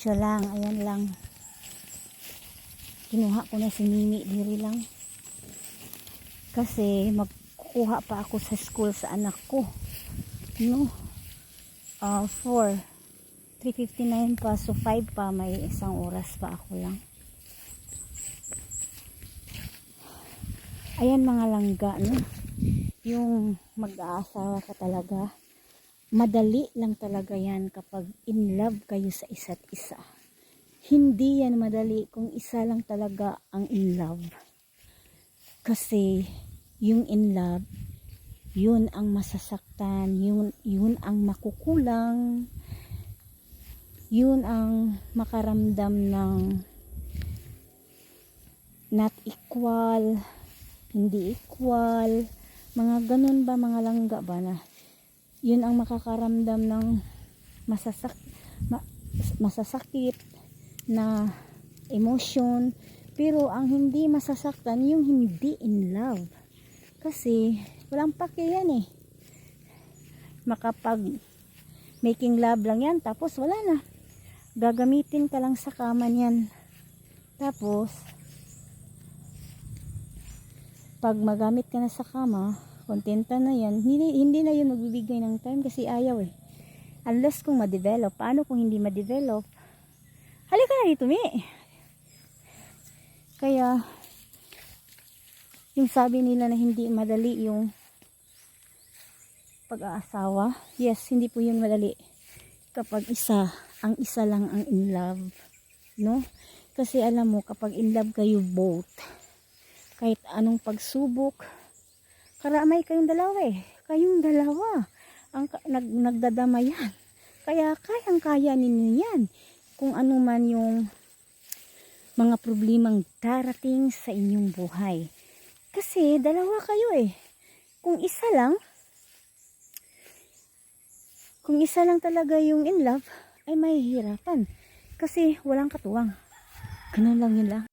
Siya lang, ayan lang. Kinuha ko na si Mimi diri lang. Kasi magkukuha pa ako sa school sa anak ko. No? 3:59 pa, so 5 pa, may isang oras pa ako lang. Ayan mga langga, no? Yung mag-aasawa ka talaga, madali lang talaga yan kapag in love kayo sa isa't isa. Hindi yan madali kung isa lang talaga ang in love. Kasi yung in love, yun ang masasaktan, yun ang makukulang, yun ang makaramdam ng not equal, hindi equal, mga ganun ba, mga langga ba na yun ang makakaramdam ng masasakit na emotion. Pero ang hindi masasaktan yung hindi in love, kasi walang pake yan eh. Makapag making love lang yan, tapos wala na, gagamitin ka lang sa kama niyan, tapos pag magamit ka na sa kama, kontenta na yan, hindi na yun magbibigay ng time kasi ayaw eh. Unless kung ma-develop. Paano kung hindi ma-develop? Halika na dito, Mi. Kaya yung sabi nila na hindi madali yung pag-aasawa, yes, hindi po yun madali kapag ang isa lang ang in love, no? Kasi alam mo, kapag in love kayo both, kahit anong pagsubok, karamay kayong dalawa eh. Kayong dalawa ang nagdadamayan. Kaya kayang-kaya ninyo yan. Kung ano man yung mga problemang darating sa inyong buhay. Kasi dalawa kayo eh. Kung isa lang talaga yung in love, ay mahihirapan. Kasi walang katuwang. Ganun lang yun lang.